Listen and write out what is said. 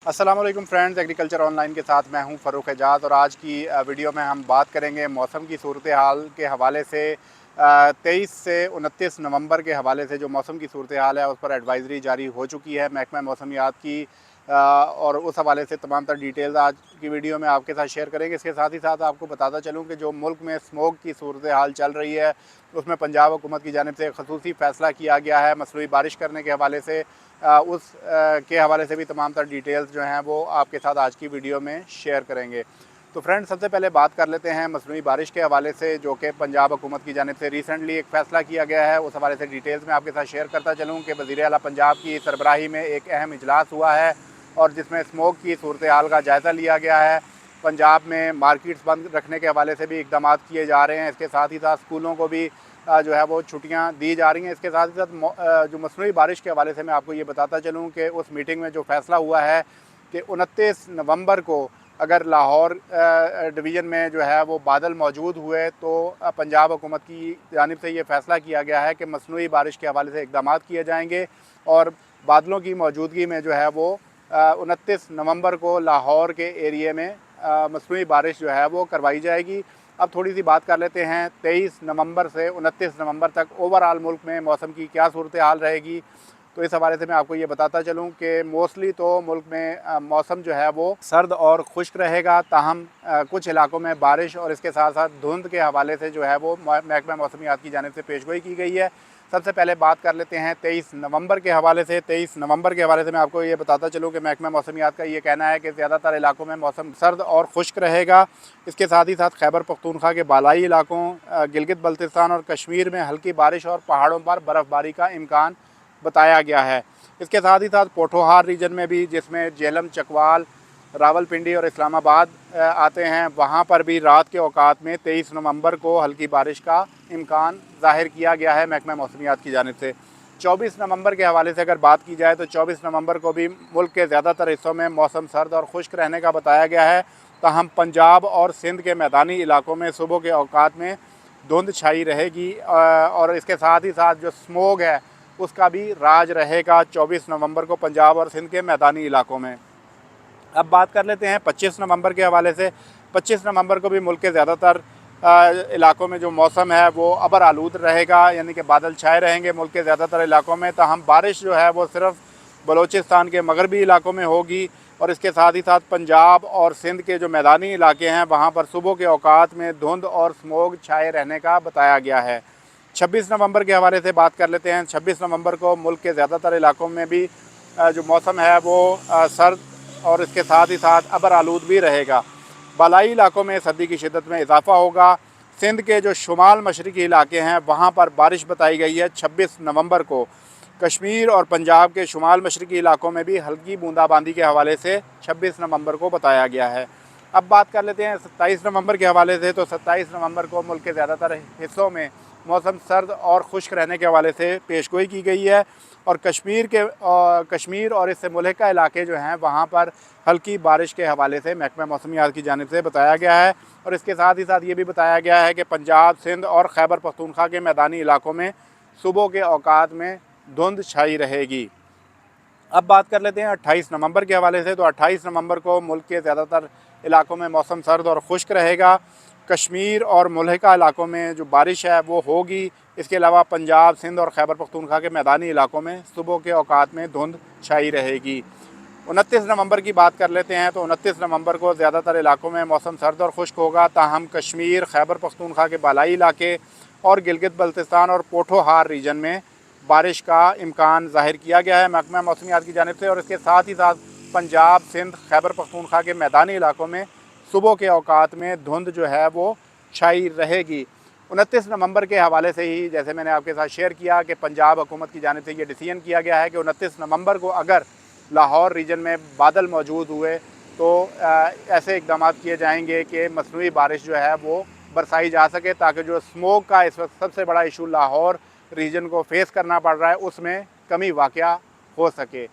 अस्सलाम वालेकुम friends, agriculture online के साथ मैं हूं फ़रूक एजाज़। और आज की वीडियो में हम बात करेंगे मौसम की सूरत हाल के हवाले से। 23 से 29 नवंबर के हवाले से जो मौसम की सूरत हाल है उस पर एडवाइज़री जारी हो चुकी है महकमा मौसमियात की। और उस हवाले से तमाम तर डिटेल्स आज की वीडियो में आपके साथ शेयर करेंगे। इसके साथ ही साथ आपको बताता चलूँ कि जो मुल्क में स्मोक की सूरत हाल चल रही है उसमें पंजाब हुकूमत की जानिब से खसूसी फ़ैसला किया गया है मसनूई बारिश करने के हवाले से। उस के हवाले से भी तमाम तर डिटेल्स जो हैं वो आपके साथ आज की वीडियो में शेयर करेंगे। तो फ्रेंड्स, सबसे पहले बात कर लेते हैं मसनूई बारिश के हवाले से, जो कि पंजाब हुकूमत की जानिब से रिसेंटली एक फ़ैसला किया गया है। उस हवाले से डिटेल्स में आपके साथ शेयर करता चलूँ कि वज़ीर आला पंजाब की सरबराही में एक अहम इजलास हुआ है और जिसमें स्मोक की सूरत हाल का जायज़ा लिया गया है। पंजाब में मार्केट्स बंद रखने के हवाले से भी इक़दाम किए जा रहे हैं। इसके साथ ही साथ स्कूलों को भी जो है वो छुट्टियां दी जा रही हैं। इसके साथ ही साथ जो मसनूई बारिश के हवाले से मैं आपको ये बताता चलूँ कि उस मीटिंग में जो फ़ैसला हुआ है कि 29 नवंबर को अगर लाहौर डिवीज़न में जो है वो बादल मौजूद हुए तो पंजाब हुकूमत की जानिब से ये फ़ैसला किया गया है कि मसनूई बारिश के हवाले से इक़दाम किए जाएंगे और बादलों की मौजूदगी में जो है वो 29 नवंबर को लाहौर के एरिए में मसनूई बारिश जो है वो करवाई जाएगी। अब थोड़ी सी बात कर लेते हैं 23 नवंबर से 29 नवंबर तक ओवरऑल मुल्क में मौसम की क्या सूरत हाल रहेगी। तो इस हवाले से मैं आपको ये बताता चलूँ कि मोस्टली तो मुल्क में मौसम जो है वो सर्द और खुश्क रहेगा, ताहम कुछ इलाकों में बारिश और इसके साथ साथ धुंध के हवाले से जो है वो महकमा मौसमियात की जानिब से पेशगोई की गई है। सबसे पहले बात कर लेते हैं 23 नवंबर के हवाले से। 23 नवंबर के हवाले से मैं आपको ये बताता चलूँ कि महकमा मौसमियात का ये कहना है कि ज़्यादातर इलाकों में मौसम सर्द और खुश्क रहेगा। इसके साथ ही साथ खैबर पख्तूनख्वा के बालाई इलाकों, गिलगित बल्तिस्तान और कश्मीर में हल्की बारिश और पहाड़ों पर बर्फ़बारी का इम्कान बताया गया है। इसके साथ ही साथ पोठोहार रीजन में भी, जिसमें जेहलम, चकवाल, रावलपिंडी और इस्लामाबाद आते हैं, वहाँ पर भी रात के औकात में 23 नवंबर को हल्की बारिश का इम्कान ज़ाहिर किया गया है महकमा मौसमियात की जानिब से। 24 नवंबर के हवाले से अगर बात की जाए तो 24 नवंबर को भी मुल्क के ज़्यादातर हिस्सों में मौसम सर्द और खुश्क रहने का बताया गया है। ताहम पंजाब और सिंध के मैदानी इलाकों में सुबह के औकात में धुंध छाई रहेगी और इसके साथ ही साथ जो स्मोग है उसका भी राज रहेगा 24 नवंबर को पंजाब और सिंध के मैदानी इलाकों में। अब बात कर लेते हैं 25 नवंबर के हवाले से। 25 नवंबर को भी मुल्क के ज़्यादातर इलाकों में जो मौसम है वो अबर आलूद रहेगा, यानी कि बादल छाए रहेंगे मुल्क के ज़्यादातर इलाकों में। ताहम बारिश जो है वो सिर्फ बलूचिस्तान के मगरबी इलाकों में होगी और इसके साथ ही साथ पंजाब और सिंध के जो मैदानी इलाके हैं वहाँ पर सुबह के औकात में धुंध और स्मोग छाए रहने का बताया गया है। 26 नवंबर के हवाले से बात कर लेते हैं। 26 नवंबर को मुल्क के ज़्यादातर इलाकों में भी जो मौसम है वो सर्द और इसके साथ ही साथ अबर आलूद भी रहेगा। बालाई इलाकों में सर्दी की शिद्दत में इजाफा होगा। सिंध के जो शुमाल मशरक़ी इलाके हैं वहाँ पर बारिश बताई गई है 26 नवंबर को। कश्मीर और पंजाब के शुमाल मशरक़ी इलाकों में भी हल्की बूंदाबांदी के हवाले से 26 नवंबर को बताया गया है। अब बात कर लेते हैं 27 नवंबर के हवाले से। तो 27 नवंबर को मुल्क के ज़्यादातर हिस्सों में मौसम सर्द और खुश्क रहने के हवाले से पेशगोई की गई है और कश्मीर और इससे मुल्हिका इलाके जो हैं वहाँ पर हल्की बारिश के हवाले से महकमा मौसमियात की जानिब से बताया गया है। और इसके साथ ही साथ ये भी बताया गया है कि पंजाब, सिंध और खैबर पख्तूनख्वा के मैदानी इलाकों में सुबह के औकात में धुंध छाई रहेगी। अब बात कर लेते हैं 28 नवंबर के हवाले से। तो 28 नवंबर को मुल्क के ज़्यादातर इलाकों में मौसम सर्द और खुश्क रहेगा। कश्मीर और मुल्हिका इलाकों में जो बारिश है वो होगी। इसके अलावा पंजाब, सिंध और खैबर पख्तूनख्वा के मैदानी इलाकों में सुबह के औकात में धुंध छाई रहेगी। 29 नवंबर की बात कर लेते हैं। तो 29 नवंबर को ज़्यादातर इलाकों में मौसम सर्द और खुश्क होगा। ताहम कश्मीर, खैबर पख्तूनख्वा के बालाई इलाके और गिलगित बल्तिस्तान और पोठोहार रीजन में बारिश का इम्कान ज़ाहिर किया गया है महकमा मौसमियात की जानिब से। और इसके साथ ही साथ पंजाब, सिंध, खैबर पख्तूनख्वा के मैदानी इलाकों में सुबह के औकात में धुंध जो है वो छाई रहेगी। 29 नवंबर के हवाले से ही जैसे मैंने आपके साथ शेयर किया कि पंजाब हुकूमत की जानिब से ये डिसीजन किया गया है कि 29 नवंबर को अगर लाहौर रीजन में बादल मौजूद हुए तो ऐसे इक़दाम किए जाएंगे कि मसनूई बारिश जो है वो बरसाई जा सके, ताकि जो स्मोक का इस वक्त सबसे बड़ा इशू लाहौर रीजन को फेस करना पड़ रहा है उसमें कमी वाक़या हो सके।